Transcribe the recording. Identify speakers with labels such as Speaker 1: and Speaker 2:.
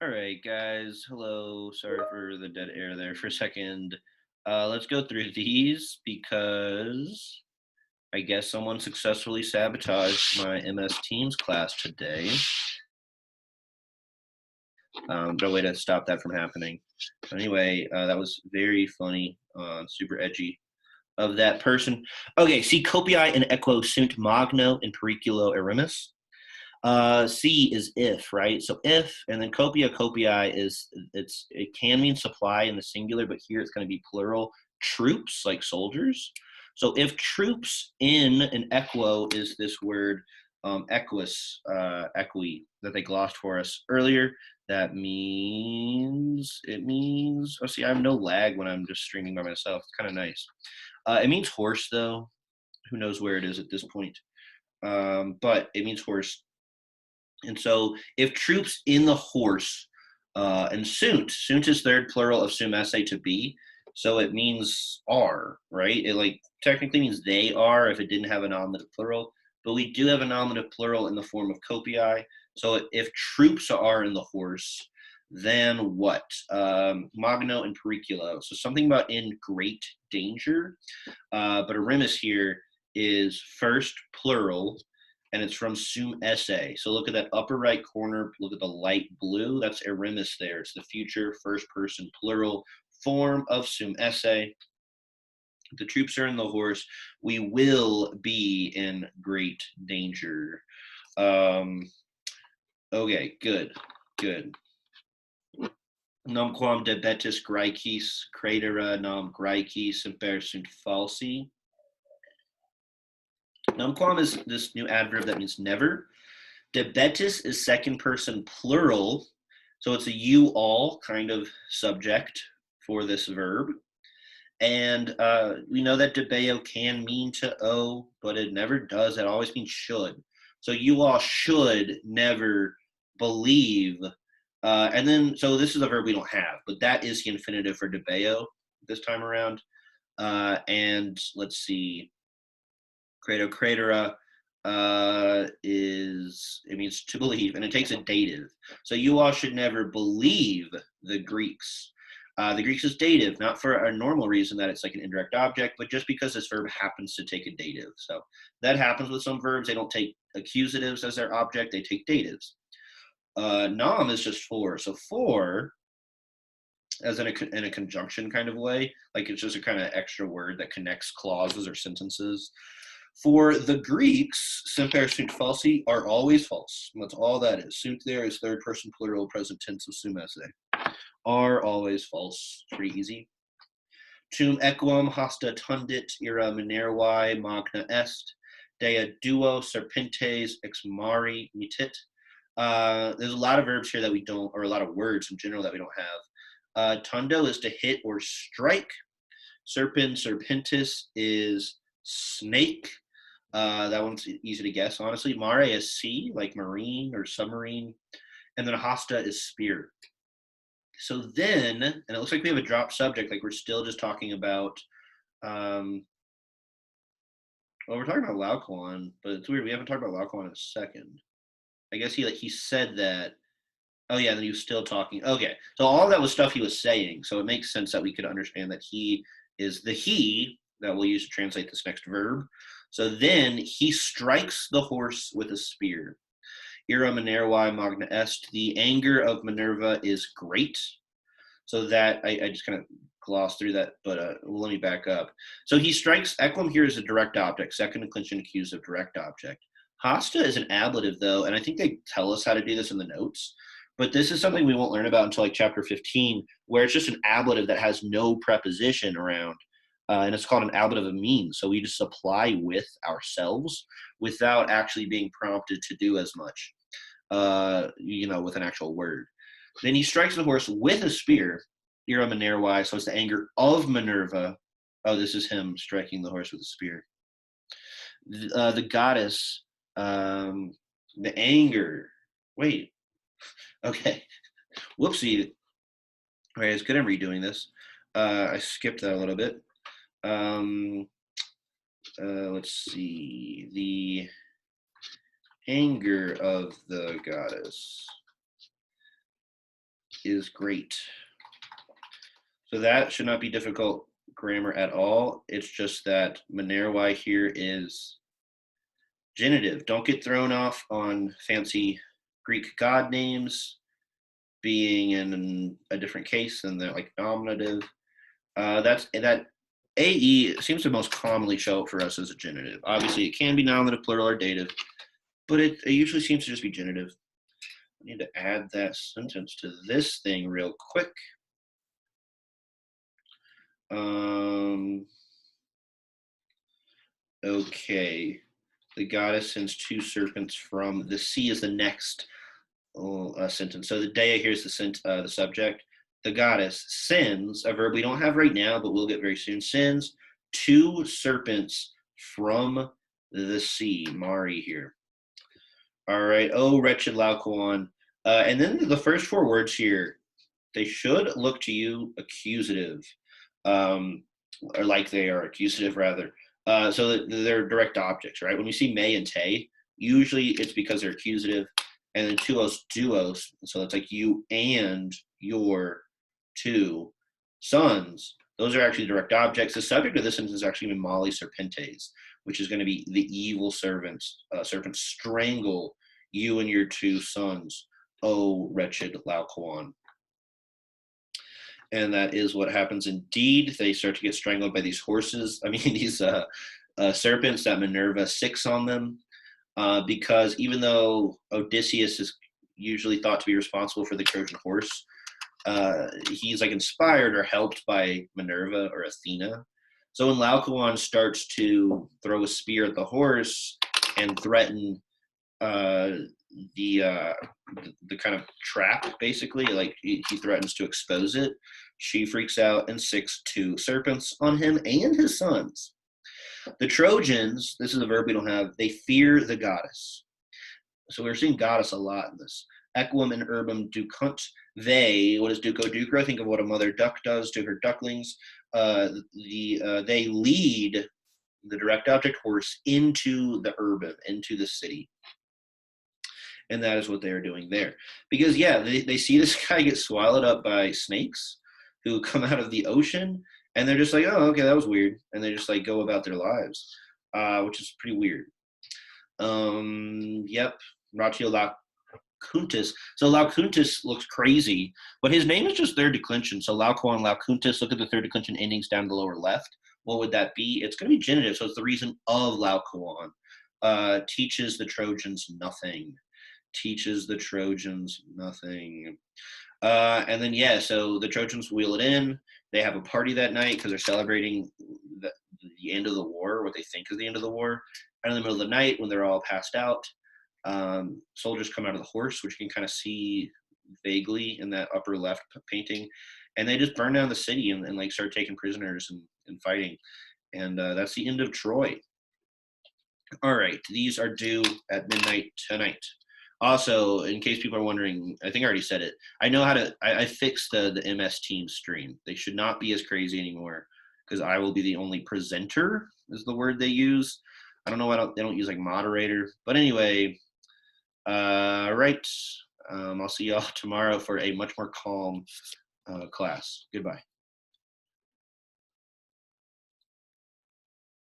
Speaker 1: All right, guys. Hello. Sorry for the dead air there for a second. Let's go through these because I guess someone successfully sabotaged my MS Teams class today. No way to stop that from happening. Anyway, that was very funny, super edgy of that person. Okay, see, copiae in equo sunt magno in periculo erimus. C is if, right? So if, and then copiae is it can mean supply in the singular, but here it's going to be plural. Troops, like soldiers. So if troops in an equo is this word equus, equi that they glossed for us earlier, that means Oh, see, I have no lag when I'm just streaming by myself. It's kind of nice. It means horse, though. Who knows where it is at this point? But it means horse. And so if troops in the horse, and sunt is third plural of sum esse to be, so it means are, right? It like technically means they are if it didn't have a nominative plural, but we do have a nominative plural in the form of copiae. So if troops are in the horse, then what? Magno and periculo. So something about in great danger. But a rimus here is first plural and it's from sum esse. So look at that upper right corner, look at the light blue, that's erimis there. It's the future first person plural form of sum esse. The troops are in the horse. We will be in great danger. Um, okay, good. Numquam debetis graecis cratera nam graecis imper sunt falsi. Numquam is this new adverb that means never. Debetis is second person plural, so it's a you all kind of subject for this verb. And we know that debeo can mean to owe, but it never does. It always means should. So you all should never believe. And then, so this is a verb we don't have, but that is the infinitive for debeo this time around. And let's see, credo cratera is it means to believe, and it takes a dative. So you all should never believe the Greeks. The Greeks is dative, not for a normal reason that it's like an indirect object, but just because this verb happens to take a dative. So that happens with some verbs. They don't take accusatives as their object; they take datives. Nom is just for. So for, as in a conjunction kind of way, like it's just a kind of extra word that connects clauses or sentences. For the Greeks, semper sunt falsi are always false. And that's all that is. Sunt there is third person plural present tense of sum esse. Are always false. Pretty easy. Tum equum hosta tundit ira minervae magna est. Dea duo serpentes ex mari mitit. There's a lot of verbs here that we don't, or a lot of words in general that we don't have. Tundo is to hit or strike. Serpentis is snake. That one's easy to guess, honestly. Mare is sea, like marine or submarine. And then hosta is spear. So then, and it looks like we have a drop subject, like we're still just talking about, well, we're talking about Laocoon, but it's weird. We haven't talked about Laocoon in a second. I guess he said that. Oh yeah, then he was still talking. Okay, so all that was stuff he was saying. So it makes sense that we could understand that he is the he that we'll use to translate this next verb. So then he strikes the horse with a spear. Ira Minervae magna est. The anger of Minerva is great. So that I just kind of glossed through that, but let me back up. So he strikes. Equum here is a direct object, second declension accusative direct object. Hosta is an ablative though, and I think they tell us how to do this in the notes. But this is something we won't learn about until like chapter 15, where it's just an ablative that has no preposition around. And it's called an ablative of means. So we just supply with ourselves without actually being prompted to do as much, with an actual word. Then he strikes the horse with a spear, Ira Minervae, so it's the anger of Minerva. Oh, this is him striking the horse with a spear. The goddess, the anger. Wait, okay. Whoopsie. All right, it's good I'm redoing this. I skipped that a little bit. Let's see. The anger of the goddess. is great. So that should not be difficult grammar at all. It's just that Minerva here is genitive. Don't get thrown off on fancy Greek god names being in a different case than the like nominative. That AE seems to most commonly show up for us as a genitive. Obviously, it can be nominative, plural, or dative, but it usually seems to just be genitive. I need to add that sentence to this thing real quick. Okay. The goddess sends 2 serpents from the sea is the next sentence. So the dea here is the subject. The goddess sends a verb we don't have right now, but we'll get very soon. Sends 2 serpents from the sea. Mari here. All right. Oh, wretched Laocoon. And then the first 4 words here, they should look to you accusative, or like they are accusative rather. So they're direct objects, right? When you see may and te, usually it's because they're accusative. And then tuos, duos, so it's like you and your 2 sons. Those are actually direct objects. The subject of this sentence is actually Mali serpentes, which is going to be the evil serpents strangle you and your 2 sons, oh wretched Laocoon. And that is what happens indeed. They start to get strangled by these horses. I mean, these serpents that Minerva sicks on them. Because even though Odysseus is usually thought to be responsible for the Trojan horse, he's like inspired or helped by Minerva or Athena. So when Laocoon starts to throw a spear at the horse and threaten the kind of trap, basically, like he threatens to expose it, she freaks out and sicks 2 serpents on him and his sons. The Trojans, this is a verb we don't have, they fear the goddess. So we're seeing goddess a lot in this. Equum and urbum ducunt. They, what does duco ducro? Think of what a mother duck does to her ducklings. They lead the direct object horse into the urbum, into the city. And that is what they're doing there. Because, yeah, they see this guy get swallowed up by snakes who come out of the ocean, and they're just like, oh, okay, that was weird. And they just, like, go about their lives, which is pretty weird. Yep, Ratio Laocoontis. So Laocoontis looks crazy, but his name is just third declension. So Laocoon, Laocoontis, look at the third declension endings down the lower left. What would that be? It's going to be genitive, so it's the reason of Laocoon. Teaches the Trojans nothing. Teaches the Trojans nothing. And then, yeah, so the Trojans wheel it in. They have a party that night because they're celebrating the end of the war, what they think is the end of the war. And in the middle of the night, when they're all passed out, soldiers come out of the horse, which you can kind of see vaguely in that upper left painting. And they just burn down the city and like start taking prisoners and fighting. And that's the end of Troy. All right, these are due at midnight tonight. Also, in case people are wondering, I think I already said it. I know how to. I fixed the MS Teams stream. They should not be as crazy anymore because I will be the only presenter. Is the word they use. I don't know why they don't use like moderator. But anyway, right. I'll see y'all tomorrow for a much more calm class. Goodbye.